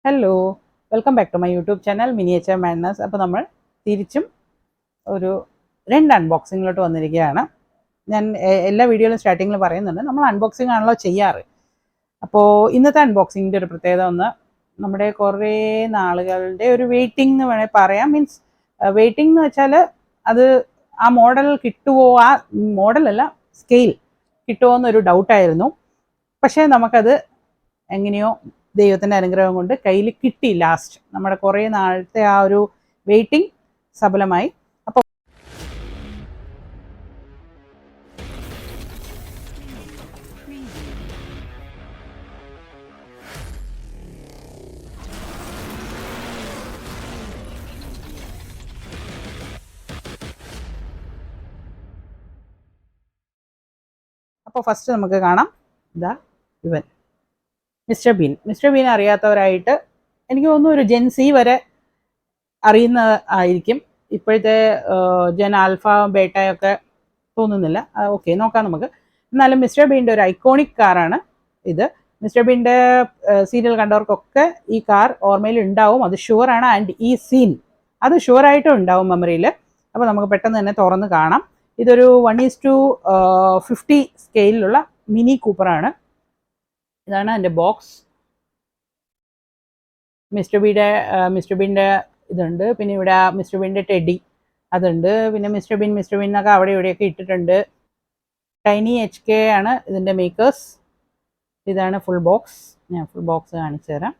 Hello, welcome back to my YouTube channel miniature madness. അപ്പോൾ നമ്മൾ തിരിച്ചും ഒരു രണ്ട് അൺബോക്സിങ്ങിലോട്ട് വന്നിരിക്കുകയാണ്. ഞാൻ എല്ലാ വീഡിയോയിലും സ്റ്റാർട്ടിങ്ങിൽ പറയുന്നുണ്ട്, നമ്മൾ അൺബോക്സിംഗ് ആണല്ലോ ചെയ്യാറ്. അപ്പോൾ ഇന്നത്തെ അൺബോക്സിങ്ങിൻ്റെ ഒരു പ്രത്യേകത ഒന്ന്, നമ്മുടെ കുറേ നാളുകളുടെ ഒരു വെയിറ്റിംഗ് എന്ന് വേണമെങ്കിൽ പറയാം. മീൻസ് വെയിറ്റിംഗ് എന്ന് വെച്ചാൽ അത് ആ മോഡൽ കിട്ടുമോ, ആ മോഡലല്ല സ്കെയിൽ കിട്ടുമോ എന്നൊരു ഡൗട്ടായിരുന്നു. പക്ഷേ നമുക്കത് എങ്ങനെയോ ദൈവത്തിൻ്റെ അനുഗ്രഹം കൊണ്ട് കയ്യിൽ കിട്ടി. ലാസ്റ്റ് നമ്മുടെ കുറേ നാളത്തെ ആ ഒരു വെയിറ്റിംഗ് സഫലമായി. അപ്പോൾ ഫസ്റ്റ് നമുക്ക് കാണാം, ഇതാ ഇവൻ മിസ്റ്റർ ബീൻ. മിസ്റ്റർ ബീൻ അറിയാത്തവരായിട്ട് എനിക്ക് തോന്നുന്നു ഒരു ജെൻ സി വരെ അറിയുന്ന ആയിരിക്കും. ഇപ്പോഴത്തെ ജെൻ ആൽഫ ബേട്ടയൊക്കെ തോന്നുന്നില്ല. ഓക്കെ, നോക്കാം നമുക്ക്. എന്നാലും മിസ്റ്റർ ബീൻ്റെ ഒരു ഐക്കോണിക് കാറാണ് ഇത്. മിസ്റ്റർ ബീൻ്റെ സീരിയൽ കണ്ടവർക്കൊക്കെ ഈ കാർ ഓർമ്മയിൽ ഉണ്ടാവും, അത് ഷുവറാണ്. ആൻഡ് ഈ സീൻ അത് ഷുവറായിട്ടും ഉണ്ടാവും മെമ്മറിയിൽ. അപ്പോൾ നമുക്ക് പെട്ടെന്ന് തന്നെ തുറന്ന് കാണാം. ഇതൊരു 1:50 സ്കെയിലുള്ള മിനി കൂപ്പറാണ്. ഇതാണ് എൻ്റെ ബോക്സ്. മിസ്റ്റർ ബീൻ്റെ ഇതുണ്ട്. പിന്നെ ഇവിടെ മിസ്റ്റർ ബീൻ്റെ ടെഡി അതുണ്ട്. പിന്നെ മിസ്റ്റർ ബീൻ എന്നൊക്കെ അവിടെ ഇവിടെയൊക്കെ ഇട്ടിട്ടുണ്ട്. ടൈനി HK ആണ് ഇതിൻ്റെ മേക്കേഴ്സ്. ഇതാണ് ഫുൾ ബോക്സ്. ഞാൻ ഫുൾ ബോക്സ് കാണിച്ചു തരാം.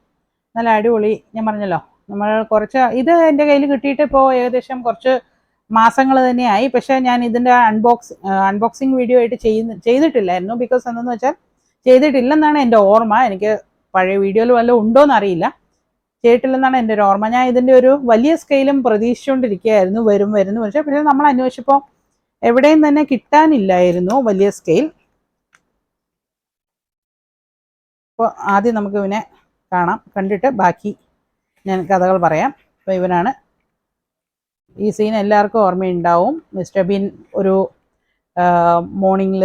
നല്ല അടിപൊളി. ഞാൻ പറഞ്ഞല്ലോ, നമ്മൾ കുറച്ച് ഇത് എൻ്റെ കയ്യിൽ കിട്ടിയിട്ട് ഇപ്പോൾ ഏകദേശം കുറച്ച് മാസങ്ങൾ തന്നെയായി. പക്ഷേ ഞാൻ ഇതിൻ്റെ അൺബോക്സിങ് വീഡിയോ ആയിട്ട് ചെയ്തിട്ടില്ലായിരുന്നു. ബിക്കോസ് എന്തെന്ന് വെച്ചാൽ ചെയ്തിട്ടില്ലെന്നാണ് എൻ്റെ ഓർമ്മ. എനിക്ക് പഴയ വീഡിയോയിൽ വല്ലതും ഉണ്ടോയെന്ന് അറിയില്ല. ചെയ്തിട്ടില്ലെന്നാണ് എൻ്റെ ഒരു ഓർമ്മ. ഞാൻ ഇതിൻ്റെ ഒരു വലിയ സ്കെയിലും പ്രതീക്ഷിച്ചുകൊണ്ടിരിക്കുകയായിരുന്നു, വരുന്നു. പക്ഷേ നമ്മൾ അന്വേഷിച്ചപ്പോൾ എവിടെയും തന്നെ കിട്ടാനില്ലായിരുന്നു വലിയ സ്കെയിൽ. അപ്പോൾ ആദ്യം നമുക്ക് ഇവനെ കാണാം, കണ്ടിട്ട് ബാക്കി ഞാൻ കഥകൾ പറയാം. അപ്പോൾ ഇവനാണ്. ഈ സീൻ എല്ലാവർക്കും ഓർമ്മയുണ്ടാവും. മിസ്റ്റർ ബീൻ ഒരു മോർണിംഗിൽ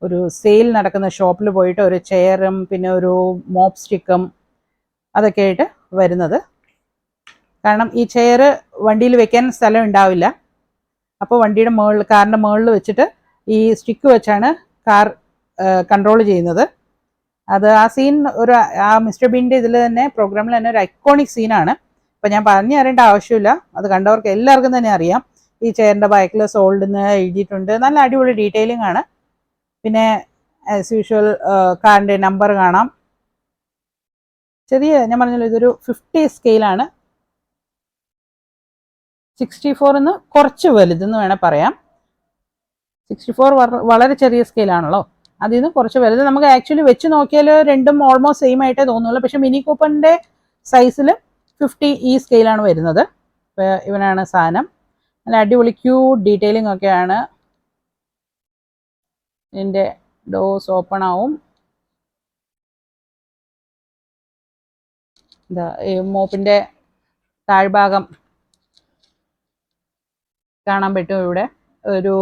ഒരു സെയിൽ നടക്കുന്ന ഷോപ്പിൽ പോയിട്ട് ഒരു ചെയറും പിന്നെ ഒരു മോപ്പ് സ്റ്റിക്കും അതൊക്കെ ആയിട്ട് വരുന്നത്. കാരണം ഈ ചെയർ വണ്ടിയിൽ വെക്കാൻ സ്ഥലം ഉണ്ടാവില്ല. അപ്പോൾ വണ്ടിയുടെ കാറിൻ്റെ മുകളിൽ വെച്ചിട്ട് ഈ സ്റ്റിക്ക് വെച്ചാണ് കാർ കൺട്രോൾ ചെയ്യുന്നത്. അത് ആ സീൻ ആ മിസ്റ്റർ ബീൻ്റെ ഇതിൽ തന്നെ പ്രോഗ്രാമിൽ തന്നെ ഒരു ഐക്കോണിക് സീനാണ്. അപ്പോൾ ഞാൻ പറഞ്ഞു തരേണ്ട ആവശ്യമില്ല, അത് കണ്ടവർക്ക് എല്ലാവർക്കും തന്നെ അറിയാം. ഈ ചെയറിൻ്റെ ബാക്കിൽ സോൾഡ് എന്ന് എഴുതിയിട്ടുണ്ട്. നല്ല അടിപൊളി ഡീറ്റെയിലിംഗ് ആണ്. പിന്നെ ആസ് യൂഷ്വൽ കാറിൻ്റെ നമ്പർ കാണാം. ചെറിയ, ഞാൻ പറഞ്ഞല്ലോ, ഇതൊരു 50 സ്കെയിലാണ്. 64 കുറച്ച് വലുതെന്ന് വേണേൽ പറയാം. 64 വളരെ ചെറിയ സ്കെയിലാണല്ലോ, അതിൽ നിന്ന് കുറച്ച് വലുത്. നമുക്ക് ആക്ച്വലി വെച്ച് നോക്കിയാൽ രണ്ടും ഓൾമോസ്റ്റ് സെയിം ആയിട്ടേ തോന്നുള്ളൂ. പക്ഷെ മിനി കൂപ്പറിൻ്റെ സൈസിൽ 50 ഈ സ്കെയിലാണ് വരുന്നത്. അപ്പോൾ ഇവനാണ് സാധനം. നല്ല അടിപൊളി ക്യൂട്ട് ഡീറ്റെയിലിംഗ് ഒക്കെയാണ്. ഇതിൻ്റെ ഡോസ് ഓപ്പൺ ആവും. എന്താ ഈ മോപ്പിൻ്റെ താഴ്ഭാഗം കാണാൻ പറ്റും. ഇവിടെ ഒരു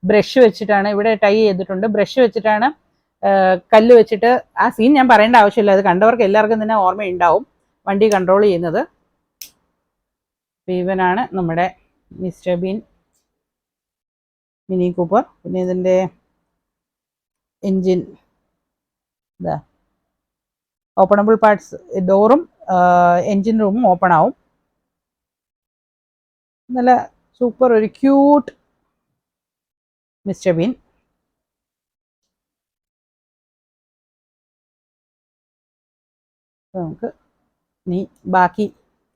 ബ്രഷ് വെച്ചിട്ടാണ് ഇവിടെ ടൈ ചെയ്തിട്ടുണ്ട്. ബ്രഷ് വെച്ചിട്ടാണ് കല്ല് വെച്ചിട്ട്, ആ സീൻ ഞാൻ പറയേണ്ട ആവശ്യമില്ല, അത് കണ്ടവർക്ക് എല്ലാവർക്കും തന്നെ ഓർമ്മയുണ്ടാവും, വണ്ടി കൺട്രോൾ ചെയ്യുന്നത്. ഇവനാണ് നമ്മുടെ മിസ്റ്റർ ബീൻ മിനി കൂപ്പർ. പിന്നെ ഇതിൻ്റെ എൻജിൻ, ഇതാ ഓപ്പണബിൾ പാർട്സ്, ഡോറും എൻജിൻ റൂമും ഓപ്പൺ ആവും. നല്ല സൂപ്പർ ഒരു ക്യൂട്ട് മിസ്റ്റർ ബീൻ. നമുക്ക് ഇനി ബാക്കി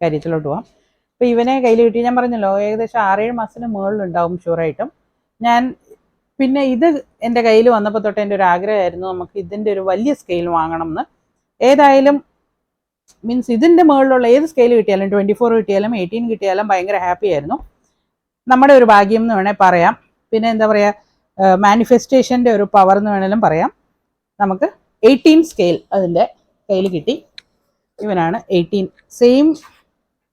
കാര്യത്തിലോട്ട് പോവാം. അപ്പോൾ ഇവനെ കയ്യിൽ കിട്ടി. ഞാൻ പറഞ്ഞല്ലോ, ഏകദേശം 6-7 മാസത്തിന് മുകളിലുണ്ടാവും ഷുവറായിട്ടും. ഞാൻ പിന്നെ ഇത് എൻ്റെ കയ്യിൽ വന്നപ്പോൾ തൊട്ട് എൻ്റെ ഒരു ആഗ്രഹമായിരുന്നു, നമുക്ക് ഇതിൻ്റെ ഒരു വലിയ സ്കെയിൽ വാങ്ങണം എന്ന്. ഏതായാലും മീൻസ് ഇതിൻ്റെ മുകളിലുള്ള ഏത് സ്കെയിൽ കിട്ടിയാലും, 24 കിട്ടിയാലും 18 കിട്ടിയാലും ഭയങ്കര ഹാപ്പി ആയിരുന്നു. നമ്മുടെ ഒരു ഭാഗ്യം എന്ന് വേണേൽ പറയാം. പിന്നെ എന്താ പറയുക, മാനിഫെസ്റ്റേഷൻ്റെ ഒരു പവർ എന്ന് വേണേലും പറയാം. നമുക്ക് 18 സ്കെയിൽ അതിൻ്റെ കയ്യിൽ കിട്ടി. ഇവനാണ് 18, സെയിം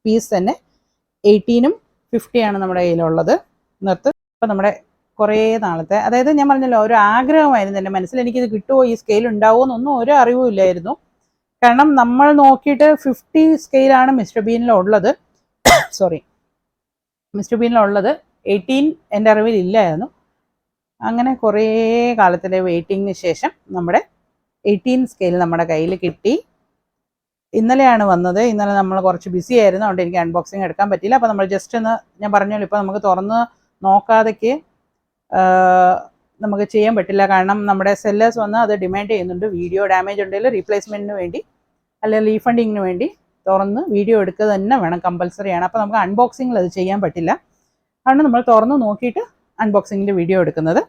പീസ് തന്നെ. 18ഉം 50ആണ് നമ്മുടെ കയ്യിലുള്ളത്. അപ്പോൾ നമ്മുടെ കുറേ നാളത്തെ, അതായത് ഞാൻ പറഞ്ഞല്ലോ, ഒരു ആഗ്രഹമായിരുന്നു എൻ്റെ മനസ്സിൽ, എനിക്കിത് കിട്ടുമോ, ഈ സ്കെയിൽ ഉണ്ടാവുമോ എന്നൊന്നും ഒരു അറിവുമില്ലായിരുന്നു. കാരണം നമ്മൾ നോക്കിയിട്ട് 50 സ്കെയിലാണ് മിസ്റ്റർ ബീനിലുള്ളത്. സോറി, മിസ്റ്റർ ബീനിലുള്ളത് 18 എൻ്റെ അറിവിൽ ഇല്ലായിരുന്നു. അങ്ങനെ കുറേ കാലത്തിൻ്റെ വെയിറ്റിങ്ങിന് ശേഷം നമ്മുടെ 18 സ്കെയിൽ നമ്മുടെ കയ്യിൽ കിട്ടി. ഇന്നലെയാണ് വന്നത്. ഇന്നലെ നമ്മൾ കുറച്ച് ബിസി ആയിരുന്നു, അതുകൊണ്ട് എനിക്ക് അൺബോക്സിങ് എടുക്കാൻ പറ്റിയില്ല. അപ്പോൾ നമ്മൾ ജസ്റ്റ് ഒന്ന്, ഞാൻ പറഞ്ഞല്ലോ, ഇപ്പോൾ നമുക്ക് തുറന്ന് നോക്കാതെക്ക് നമുക്ക് ചെയ്യാൻ പറ്റില്ല. കാരണം നമ്മുടെ സെല്ലേഴ്സ് വന്ന് അത് ഡിമാൻഡ് ചെയ്യുന്നുണ്ട്. വീഡിയോ ഡാമേജ് ഉണ്ടെങ്കിൽ റീപ്ലേസ്മെൻറ്റിന് വേണ്ടി അല്ലെങ്കിൽ റീഫണ്ടിങ്ങിന് വേണ്ടി തുറന്ന് വീഡിയോ എടുക്കുക തന്നെ വേണം, കമ്പൽസറി ആണ്. അപ്പോൾ നമുക്ക് അൺബോക്സിങ്ങിൽ അത് ചെയ്യാൻ പറ്റില്ല. അതുകൊണ്ട് നമ്മൾ തുറന്ന് നോക്കിയിട്ട് അൺബോക്സിങ്ങിൻ്റെ വീഡിയോ എടുക്കുന്നത്.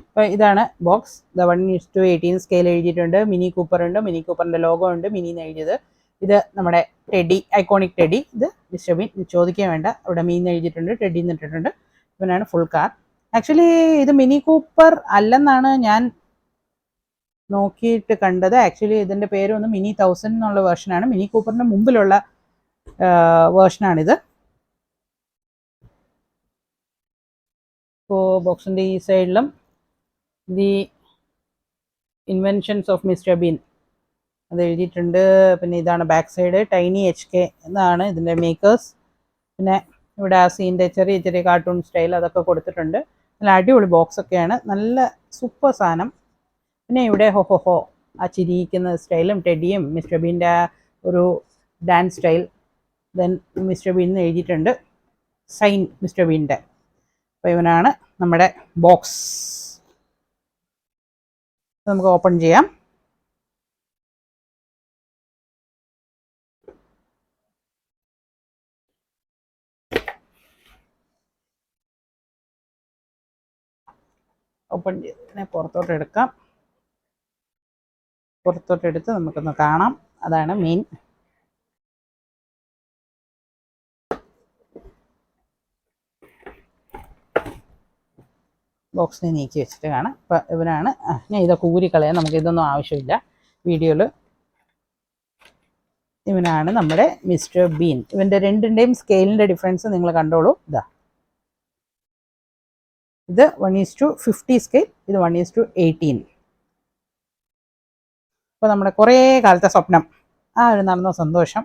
അപ്പോൾ ഇതാണ് ബോക്സ്. 1:18 സ്കെയിൽ എഴുതിയിട്ടുണ്ട്. മിനി കൂപ്പർ ഉണ്ട്, മിനി കൂപ്പറിൻ്റെ ലോഗോ ഉണ്ട്, മിനി എന്ന് എഴുതിയത്. ഇത് നമ്മുടെ ടെഡി, ഐക്കോണിക് ടെഡി. ഇത് മിസ്റ്റർ ബീൻ, ചോദിക്കാൻ വേണ്ട, അവിടെ മീൻ എഴുതിയിട്ടുണ്ട്, ടെഡി എന്ന് ഇട്ടിട്ടുണ്ട്. ഇവനാണ് ഫുൾ കാർ. ആക്ച്വലി ഇത് മിനി കൂപ്പർ അല്ലെന്നാണ് ഞാൻ നോക്കിയിട്ട് കണ്ടത്. ആക്ച്വലി ഇതിൻ്റെ പേരൊന്ന് മിനി 1000 എന്നുള്ള വേർഷനാണ്. മിനി കൂപ്പറിൻ്റെ മുമ്പിലുള്ള വേർഷനാണിത്. ഇപ്പോൾ ബോക്സിൻ്റെ ഈ സൈഡിലും the inventions of mister been അത് എഴുതിയിട്ടുണ്ട്. പിന്നെ ഇതാണ് ബാക്ക് സൈഡ്, ടൈനി HK എന്നാണ് ഇതിൻ്റെ മേക്കേഴ്സ്. പിന്നെ ഇവിടെ ആ സീൻ്റെ ചെറിയ ചെറിയ കാർട്ടൂൺ സ്റ്റൈൽ അതൊക്കെ കൊടുത്തിട്ടുണ്ട്. നല്ല അടിപൊളി ബോക്സൊക്കെയാണ്, നല്ല സൂപ്പർ സാധനം. പിന്നെ ഇവിടെ ഹോ ആ ചിരിക്കുന്ന സ്റ്റൈലും ടെഡിയും മിസ്റ്റർ ബീൻ്റെ ആ ഒരു dance style. Then mister been എന്ന് എഴുതിയിട്ടുണ്ട്, സൈൻ മിസ്റ്റർ ബീൻ്റെ. അപ്പോൾ ഇവനാണ് നമ്മുടെ ബോക്സ്. നമുക്ക് ഓപ്പൺ ചെയ്യാം. ഓപ്പൺ ചെയ്തതിനെ പുറത്തോട്ടെടുക്കാം. പുറത്തോട്ടെടുത്ത് നമുക്കൊന്ന് കാണാം. അതാണ് മെയിൻ. ബോക്സിനെ നീക്കി വെച്ചിട്ട് കാണാം. അപ്പം ഇവനാണ്. ഞാൻ ഇതൊക്കെ ഊരിക്കളയാം, നമുക്കിതൊന്നും ആവശ്യമില്ല വീഡിയോയിൽ. ഇവനാണ് നമ്മുടെ മിസ്റ്റർ ബീൻ. ഇവൻ്റെ രണ്ടിൻ്റെയും സ്കെയിലിൻ്റെ ഡിഫറൻസ് നിങ്ങൾ കണ്ടോളൂ. ഇത് 1:50 സ്കെയിൽ, ഇത് 1:18. അപ്പോൾ നമ്മുടെ കുറേ കാലത്തെ സ്വപ്നം ആ ഒരു നടന്ന സന്തോഷം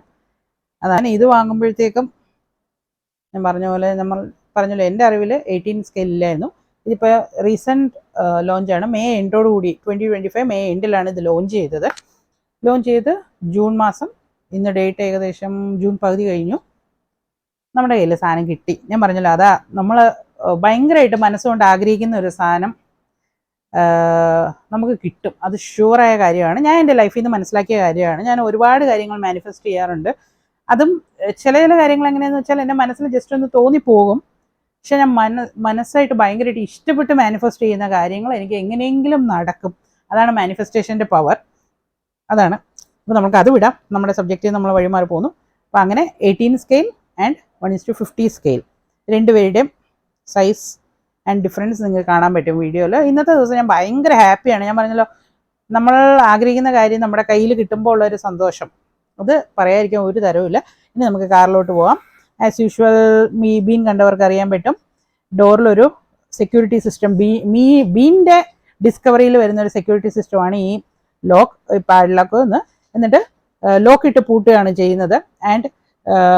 അതാണ്. ഇത് വാങ്ങുമ്പോഴത്തേക്കും ഞാൻ നമ്മൾ പറഞ്ഞല്ലോ, എൻ്റെ അറിവിൽ 18 സ്കെയിൽ ഇല്ലായിരുന്നു. ഇതിപ്പോൾ റീസെൻറ്റ് ലോഞ്ചാണ്. മെയ് എൻഡോടുകൂടി 2025 മെയ് എൻഡിലാണ് ഇത് ലോഞ്ച് ചെയ്തത്. ലോഞ്ച് ചെയ്ത് ജൂൺ മാസം, ഇന്ന് ഡേറ്റ് ഏകദേശം ജൂൺ പകുതി കഴിഞ്ഞു. നമ്മുടെ കയ്യിൽ സാധനം കിട്ടി. ഞാൻ പറഞ്ഞല്ലോ, അതാ നമ്മൾ ഭയങ്കരമായിട്ട് മനസ്സുകൊണ്ട് ആഗ്രഹിക്കുന്ന ഒരു സാധനം നമുക്ക് കിട്ടും. അത് ഷുവറായ കാര്യമാണ്. ഞാൻ എൻ്റെ ലൈഫിൽ നിന്ന് മനസ്സിലാക്കിയ കാര്യമാണ്. ഞാൻ ഒരുപാട് കാര്യങ്ങൾ മാനിഫെസ്റ്റ് ചെയ്യാറുണ്ട്. അതും ചില കാര്യങ്ങൾ എങ്ങനെയാണെന്ന് വെച്ചാൽ എൻ്റെ മനസ്സിൽ ജസ്റ്റ് ഒന്ന് തോന്നിപ്പോകും. പക്ഷെ ഞാൻ മനസ്സായിട്ട് ഭയങ്കരമായിട്ട് ഇഷ്ടപ്പെട്ട് മാനിഫെസ്റ്റ് ചെയ്യുന്ന കാര്യങ്ങൾ എനിക്ക് എങ്ങനെയെങ്കിലും നടക്കും. അതാണ് മാനിഫെസ്റ്റേഷൻ്റെ പവർ. അതാണ്. അപ്പോൾ നമുക്ക് അത് വിടാം, നമ്മുടെ സബ്ജക്റ്റിൽ നമ്മൾ വഴിമാറി പോകുന്നു. അപ്പോൾ അങ്ങനെ 18 സ്കെയിൽ ആൻഡ് 1:50 സ്കെയിൽ രണ്ടുപേരുടെയും സൈസ് ആൻഡ് ഡിഫറൻസ് നിങ്ങൾക്ക് കാണാൻ പറ്റും വീഡിയോയിൽ. ഇന്നത്തെ ദിവസം ഞാൻ ഭയങ്കര ഹാപ്പിയാണ്. ഞാൻ പറഞ്ഞല്ലോ, നമ്മൾ ആഗ്രഹിക്കുന്ന കാര്യം നമ്മുടെ കയ്യിൽ കിട്ടുമ്പോൾ ഉള്ളൊരു സന്തോഷം അത് പറയാതിരിക്കാൻ ഒരു തരവുമില്ല. ഇനി നമുക്ക് കാറിലോട്ട് പോകാം. ആസ് യൂഷ്വൽ ബീൻ കണ്ടവർക്ക് അറിയാൻ പറ്റും, ഡോറിലൊരു സെക്യൂരിറ്റി സിസ്റ്റം, ബീൻ്റെ ഡിസ്കവറിയിൽ വരുന്നൊരു സെക്യൂരിറ്റി സിസ്റ്റമാണ് ഈ പാഡ്ലോക്ക് എന്ന്. എന്നിട്ട് ലോക്ക് ഇട്ട് പൂട്ടുകയാണ് ചെയ്യുന്നത്. ആൻഡ്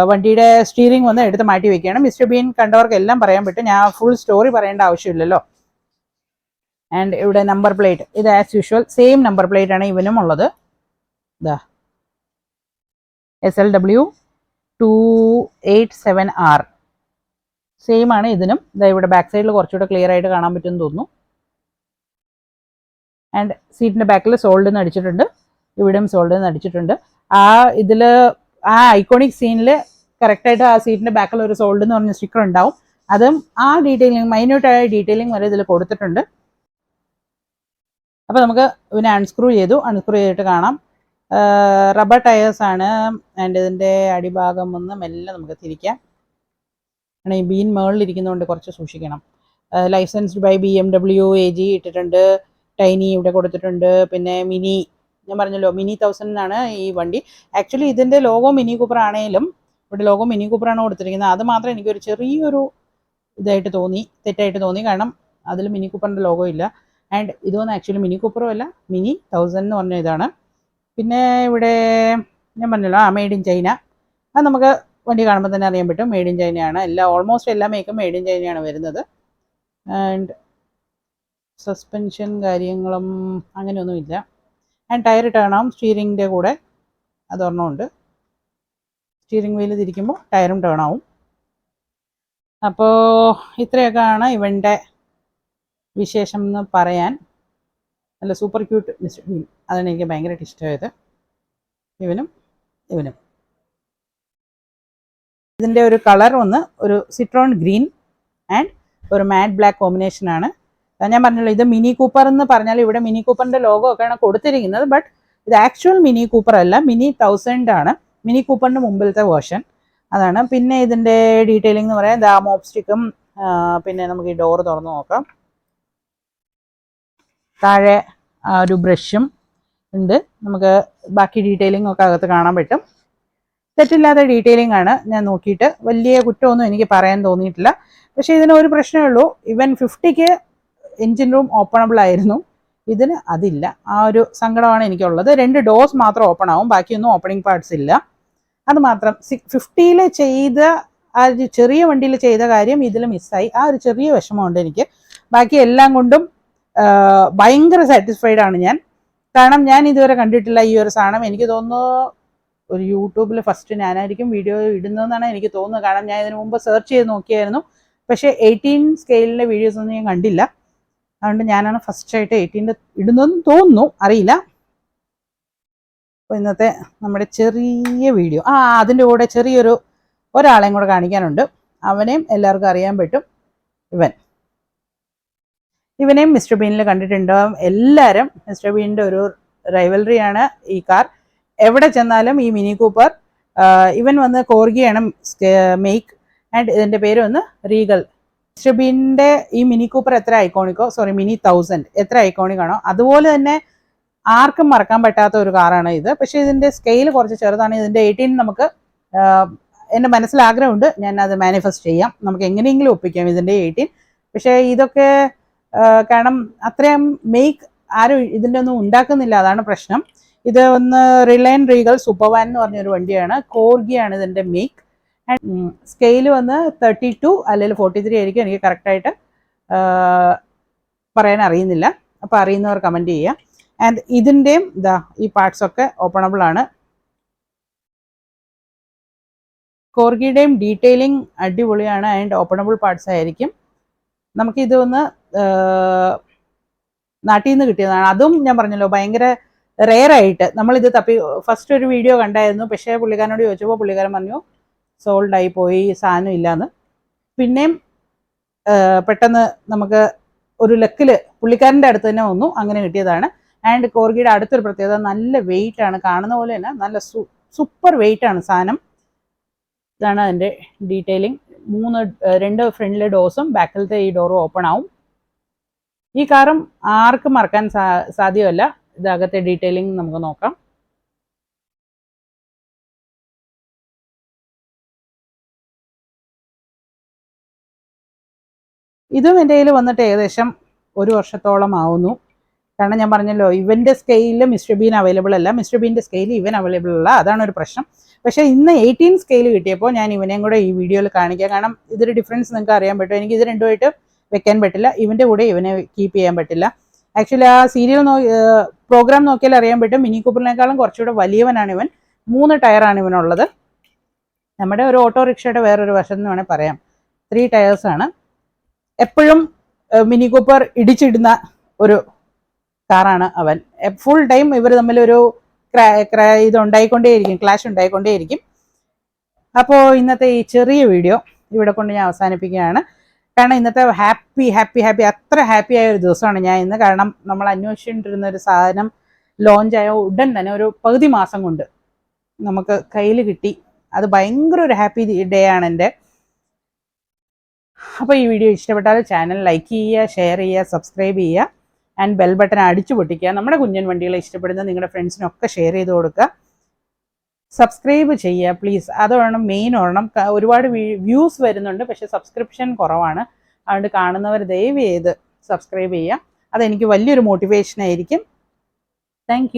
വണ്ടിയുടെ സ്റ്റീറിംഗ് വന്ന് എടുത്ത് മാറ്റി വയ്ക്കുകയാണ്. മിസ്റ്റർ ബീൻ കണ്ടവർക്ക് എല്ലാം പറയാൻ പറ്റും, ഞാൻ ഫുൾ സ്റ്റോറി പറയേണ്ട ആവശ്യമില്ലല്ലോ. ആൻഡ് ഇവിടെ നമ്പർ പ്ലേറ്റ്, ഇത് as usual same number plate ആണ് ഇവനും ഉള്ളത്. ഇതാ SLW 287R സെയിം ആണ് ഇതിനും. ഇതാ ഇവിടെ ബാക്ക് സൈഡിൽ കുറച്ചുകൂടെ ക്ലിയർ ആയിട്ട് കാണാൻ പറ്റുമെന്ന് തോന്നുന്നു. ആൻഡ് സീറ്റിൻ്റെ ബാക്കിൽ സോൾഡ് എന്ന് അടിച്ചിട്ടുണ്ട്, ഇവിടെയും സോൾഡ് എന്ന് അടിച്ചിട്ടുണ്ട്. ആ ഇതിൽ ആ ഐക്കോണിക് സീനിൽ കറക്റ്റായിട്ട് ആ സീറ്റിൻ്റെ ബാക്കിൽ ഒരു സോൾഡ് എന്ന് പറഞ്ഞ സ്റ്റിക്കർ ഉണ്ടാവും. അതും ആ ഡീറ്റെയിലിംഗ്, മൈന്യൂട്ടായ ഡീറ്റെയിലിംഗ് വരെ ഇതിൽ കൊടുത്തിട്ടുണ്ട്. അപ്പോൾ നമുക്ക് ഇവനെ അൺസ്ക്രൂ ചെയ്തിട്ട് കാണാം. റബ്ബർ ടയേഴ്സാണ്. ആൻഡ് ഇതിൻ്റെ അടിഭാഗം ഒന്ന് മെല്ലെ നമുക്ക് തിരിക്കാം. ഈ ബീൻ മുകളിലിരിക്കുന്നതുകൊണ്ട് കുറച്ച് സൂക്ഷിക്കണം. ലൈസൻസ്ഡ് ബൈ BMW AG ഇട്ടിട്ടുണ്ട്. ടൈനി ഇവിടെ കൊടുത്തിട്ടുണ്ട്. പിന്നെ മിനി, ഞാൻ പറഞ്ഞല്ലോ മിനി 1000 എന്നാണ് ഈ വണ്ടി. ആക്ച്വലി ഇതിൻ്റെ ലോഗോ മിനി കൂപ്പർ ആണെങ്കിലും ഇവിടെ ലോഗോ മിനി കൂപ്പറാണ് കൊടുത്തിരിക്കുന്നത്. അത് മാത്രം എനിക്കൊരു ചെറിയൊരു തെറ്റായിട്ട് തോന്നി. കാരണം അതിൽ മിനി കൂപ്പറിൻ്റെ ലോഗോ ഇല്ല. ആൻഡ് ഇതൊന്നും ആക്ച്വലി മിനി കൂപ്പറും അല്ല, മിനി 1000 എന്ന് പറഞ്ഞ ഇതാണ്. പിന്നെ ഇവിടെ ഞാൻ പറഞ്ഞല്ലോ മെയ്ഡ് ഇൻ ചൈന. അത് നമുക്ക് വണ്ടി കാണുമ്പോൾ തന്നെ അറിയാൻ പറ്റും മെയ്ഡ് ഇൻ ചൈനയാണ്. ഓൾമോസ്റ്റ് എല്ലാ മേക്കും മെയ്ഡ് ഇൻ ചൈനയാണ് വരുന്നത്. ആൻഡ് സസ്പെൻഷൻ കാര്യങ്ങളും അങ്ങനെയൊന്നുമില്ല. ആൻഡ് ടയർ ടേൺ ആവും സ്റ്റീറിങ്ങിൻ്റെ കൂടെ, അതൊരെണ്ണമുണ്ട്. സ്റ്റീറിംഗ് വീല് തിരിക്കുമ്പോൾ ടയറും ടേൺ ആവും. അപ്പോൾ ഇത്രയൊക്കെയാണ് ഇവൻ്റെ വിശേഷം എന്ന് പറയാൻ. നല്ല സൂപ്പർ ക്യൂട്ട് മിസ്റ്റർ ബീൻ, അതാണ് എനിക്ക് ഭയങ്കരമായിട്ട് ഇഷ്ടമായത്. ഇവനും ഇതിൻ്റെ ഒരു കളർ ഒരു സിട്രോൺ ഗ്രീൻ ആൻഡ് ഒരു മാറ്റ് ബ്ലാക്ക് കോമ്പിനേഷനാണ്. ഞാൻ പറഞ്ഞല്ലോ ഇത് മിനി കൂപ്പർ എന്ന് പറഞ്ഞാൽ ഇവിടെ മിനി കൂപ്പറിൻ്റെ ലോഗോ ഒക്കെയാണ് കൊടുത്തിരിക്കുന്നത്. ബട്ട് ഇത് ആക്ച്വൽ മിനി കൂപ്പർ അല്ല, മിനി 1000 ആണ്. മിനി കൂപ്പറിൻ്റെ മുമ്പിലത്തെ വേർഷൻ അതാണ്. പിന്നെ ഇതിൻ്റെ ഡീറ്റെയിലിംഗ് എന്ന് പറയാൻ മോപ്പ് സ്റ്റിക്കും, പിന്നെ നമുക്ക് ഈ ഡോറ് തുറന്ന് നോക്കാം. താഴെ ഒരു ബ്രഷും ഉണ്ട്. നമുക്ക് ബാക്കി ഡീറ്റെയിലിംഗ് ഒക്കെ അകത്ത് കാണാൻ പറ്റും. തെറ്റില്ലാത്ത ഡീറ്റെയിലിംഗ് ആണ്. ഞാൻ നോക്കിയിട്ട് വലിയ കുറ്റമൊന്നും എനിക്ക് പറയാൻ തോന്നിയിട്ടില്ല. പക്ഷേ ഇതിന് ഒരു പ്രശ്നമേ ഉള്ളൂ, ഇവൻ 50ക്ക് എൻജിൻ റൂം ഓപ്പണബിൾ ആയിരുന്നു, ഇതിന് അതില്ല. ആ ഒരു സങ്കടമാണ് എനിക്കുള്ളത്. 2 ഡോർസ് മാത്രം ഓപ്പൺ ആവും, ബാക്കിയൊന്നും ഓപ്പണിംഗ് പാർട്സ് ഇല്ല. അത് മാത്രം 50-ൽ ചെയ്ത ആ ഒരു ചെറിയ വണ്ടിയിൽ ചെയ്ത കാര്യം ഇതിൽ മിസ്സായി. ആ ഒരു ചെറിയ വിഷമമുണ്ട് എനിക്ക്. ബാക്കി എല്ലാം കൊണ്ടും ഭയങ്കര സാറ്റിസ്ഫൈഡ് ആണ് ഞാൻ. കാരണം ഞാൻ ഇതുവരെ കണ്ടിട്ടില്ല ഈ ഒരു സാധനം. എനിക്ക് തോന്നുന്നു ഒരു യൂട്യൂബിൽ ഫസ്റ്റ് ഞാനായിരിക്കും വീഡിയോ ഇടുന്നതെന്നാണ് എനിക്ക് തോന്നുന്നത്. കാരണം ഞാൻ ഇതിനു മുമ്പ് സെർച്ച് ചെയ്ത് നോക്കിയായിരുന്നു, പക്ഷേ 18 സ്കെയിലിൻ്റെ വീഡിയോസ് ഒന്നും ഞാൻ കണ്ടില്ല. അതുകൊണ്ട് ഞാനാണ് ഫസ്റ്റായിട്ട് 18 ഇടുന്നതെന്ന് തോന്നുന്നു, അറിയില്ല. അപ്പോൾ ഇന്നത്തെ നമ്മുടെ ചെറിയ വീഡിയോ അതിൻ്റെ കൂടെ ചെറിയൊരു ഒരാളെയും കൂടെ കാണിക്കാനുണ്ട്. അവനെയും എല്ലാവർക്കും അറിയാൻ പറ്റും. ഇവനെയും മിസ്റ്റർ ബീനിൽ കണ്ടിട്ടുണ്ടാവും എല്ലാവരും. മിസ്റ്റർ ബീനിൻ്റെ ഒരു റൈവലറിയാണ് ഈ കാർ. എവിടെ ചെന്നാലും ഈ മിനി കൂപ്പർ. ഇവൻ വന്ന് കോർഗിയാണ് മേക്ക്, ആൻഡ് ഇതിൻ്റെ പേര് വന്ന് റീഗൽ. മിസ്റ്റർ ബീനിൻ്റെ ഈ മിനി കൂപ്പർ എത്ര ഐക്കോണിക്കോ, മിനി 1000 എത്ര ഐക്കോണിക്കാണോ അതുപോലെ തന്നെ ആർക്കും മറക്കാൻ പറ്റാത്ത ഒരു കാറാണ് ഇത്. പക്ഷേ ഇതിൻ്റെ സ്കെയിൽ കുറച്ച് ചെറുതാണ്. ഇതിൻ്റെ 18 നമുക്ക് എൻ്റെ മനസ്സിൽ ആഗ്രഹമുണ്ട്, ഞാൻ അത് മാനിഫെസ്റ്റ് ചെയ്യാം. നമുക്ക് എങ്ങനെയെങ്കിലും ഒപ്പിക്കാം ഇതിൻ്റെ 18. പക്ഷേ ഇതൊക്കെ കാരണം അത്രയും മേക്ക് ആരും ഇതിൻ്റെ ഒന്നും ഉണ്ടാക്കുന്നില്ല, അതാണ് പ്രശ്നം. ഇത് റിലയൻ റീഗൽ സൂപ്പർ വാൻ എന്ന് പറഞ്ഞൊരു വണ്ടിയാണ്. കോർഗിയാണ് ഇതിൻ്റെ മേക്ക്. ആൻഡ് സ്കെയിൽ 32 അല്ലെങ്കിൽ 43 ആയിരിക്കും, എനിക്ക് കറക്റ്റായിട്ട് പറയാൻ അറിയുന്നില്ല. അപ്പോൾ അറിയുന്നവർ കമൻറ്റ് ചെയ്യുക. ആൻഡ് ഇതിൻ്റെയും ഈ പാർട്സൊക്കെ ഓപ്പണബിൾ ആണ്. കോർഗിയുടെയും ഡീറ്റെയിലിംഗ് അടിപൊളിയാണ് ആൻഡ് ഓപ്പണബിൾ പാർട്സ് ആയിരിക്കും. നമുക്കിത് നാട്ടിൽ നിന്ന് കിട്ടിയതാണ്. അതും ഞാൻ പറഞ്ഞല്ലോ ഭയങ്കര റെയറായിട്ട് നമ്മളിത് ഫസ്റ്റ് ഒരു വീഡിയോ കണ്ടായിരുന്നു. പക്ഷേ പുള്ളിക്കാരനോട് ചോദിച്ചപ്പോൾ പുള്ളിക്കാരൻ പറഞ്ഞു സോൾഡ് ആയി പോയി, സാധനം ഇല്ലയെന്ന്. പിന്നെയും പെട്ടെന്ന് നമുക്ക് ഒരു ലക്കിൽ പുള്ളിക്കാരൻ്റെ അടുത്ത് തന്നെ വന്നു, അങ്ങനെ കിട്ടിയതാണ്. ആൻഡ് കോർഗിയുടെ അടുത്തൊരു പ്രത്യേകത, നല്ല വെയിറ്റ് ആണ്. കാണുന്ന പോലെ തന്നെ നല്ല സൂപ്പർ വെയിറ്റ് ആണ് സാധനം. ഇതാണ് അതിൻ്റെ ഡീറ്റെയിലിംഗ്. 2 ഫ്രണ്ടിലെ ഡോസും ബാക്കിലത്തെ ഈ ഡോറും ഓപ്പൺ ആവും. ഈ കാറും ആർക്കും മറക്കാൻ സാധ്യമല്ല. ഇതകത്തെ ഡീറ്റെയിലിംഗ് നമുക്ക് നോക്കാം. ഇതും എൻ്റെ കയ്യിൽ വന്നിട്ട് ഏകദേശം 1 വർഷത്തോളം ആവുന്നു. കാരണം ഞാൻ പറഞ്ഞല്ലോ ഇവൻ്റെ സ്കെയിലിൽ മിസ്റ്റർ ബീൻ അവൈലബിൾ അല്ല, മിസ്റ്റർ ബീൻ്റെ സ്കെയിലിൽ ഇവൻ അവൈലബിൾ അല്ല, അതാണ് ഒരു പ്രശ്നം. പക്ഷേ ഇന്ന് 18 സ്കെയിൽ കിട്ടിയപ്പോൾ ഞാൻ ഇവനെയും കൂടെ ഈ വീഡിയോയിൽ കാണിക്കാം. കാരണം ഇതൊരു ഡിഫറൻസ് നിങ്ങൾക്ക് അറിയാൻ പറ്റും. എനിക്ക് ഇത് രണ്ടുമായിട്ട് വെക്കാൻ പറ്റില്ല, ഇവൻ്റെ കൂടെ ഇവനെ കീപ്പ് ചെയ്യാൻ പറ്റില്ല. ആക്ച്വലി ആ പ്രോഗ്രാം നോക്കിയാൽ അറിയാൻ പറ്റും, മിനി കൂപ്പറിനേക്കാളും കുറച്ചുകൂടെ വലിയവനാണ് ഇവൻ. 3 ടയറാണ് ഇവനുള്ളത്. നമ്മുടെ ഒരു ഓട്ടോറിക്ഷയുടെ വേറൊരു വശം എന്ന് വേണേൽ പറയാം. 3 ടയേഴ്സാണ്. എപ്പോഴും മിനി കൂപ്പർ ഇടിച്ചിടുന്ന ഒരു കാറാണ് അവൻ. ഫുൾ ടൈം ഇവർ തമ്മിലൊരു ഇതുണ്ടായിക്കൊണ്ടേയിരിക്കും, ക്ലാഷ് ഉണ്ടായിക്കൊണ്ടേയിരിക്കും. അപ്പോൾ ഇന്നത്തെ ഈ ചെറിയ വീഡിയോ ഇവിടെ കൊണ്ട് ഞാൻ അവസാനിപ്പിക്കുകയാണ്. കാരണം ഇന്നത്തെ അത്ര ഹാപ്പി ആയ ഒരു ദിവസമാണ് ഞാൻ ഇന്ന്. കാരണം നമ്മൾ അന്വേഷിച്ചിട്ടിരുന്ന ഒരു സാധനം ലോഞ്ചായ ഉടൻ തന്നെ ഒരു പകുതി മാസം കൊണ്ട് നമുക്ക് കയ്യിൽ കിട്ടി. അത് ഭയങ്കര ഒരു ഹാപ്പി ഡേ ആണ് എൻ്റെ. അപ്പോൾ ഈ വീഡിയോ ഇഷ്ടപ്പെട്ടാൽ ചാനൽ ലൈക്ക് ചെയ്യുക, ഷെയർ ചെയ്യുക, സബ്സ്ക്രൈബ് ചെയ്യുക, ആൻഡ് ബെൽ ബട്ടൺ അടിച്ചു പൊട്ടിക്കുക. നമ്മുടെ കുഞ്ഞൻ വണ്ടികളെ ഇഷ്ടപ്പെടുന്ന നിങ്ങളുടെ ഫ്രണ്ട്സിനൊക്കെ ഷെയർ ചെയ്ത് കൊടുക്കുക. സബ്സ്ക്രൈബ് ചെയ്യുക പ്ലീസ്, അതാണ് മെയിൻ ഒരെണ്ണം. ഒരുപാട് വ്യൂസ് വരുന്നുണ്ട്, പക്ഷേ സബ്സ്ക്രിപ്ഷൻ കുറവാണ്. അതുകൊണ്ട് കാണുന്നവർ ദയവ് ചെയ്ത് സബ്സ്ക്രൈബ് ചെയ്യുക. അതെനിക്ക് വലിയൊരു മോട്ടിവേഷൻ ആയിരിക്കും. താങ്ക്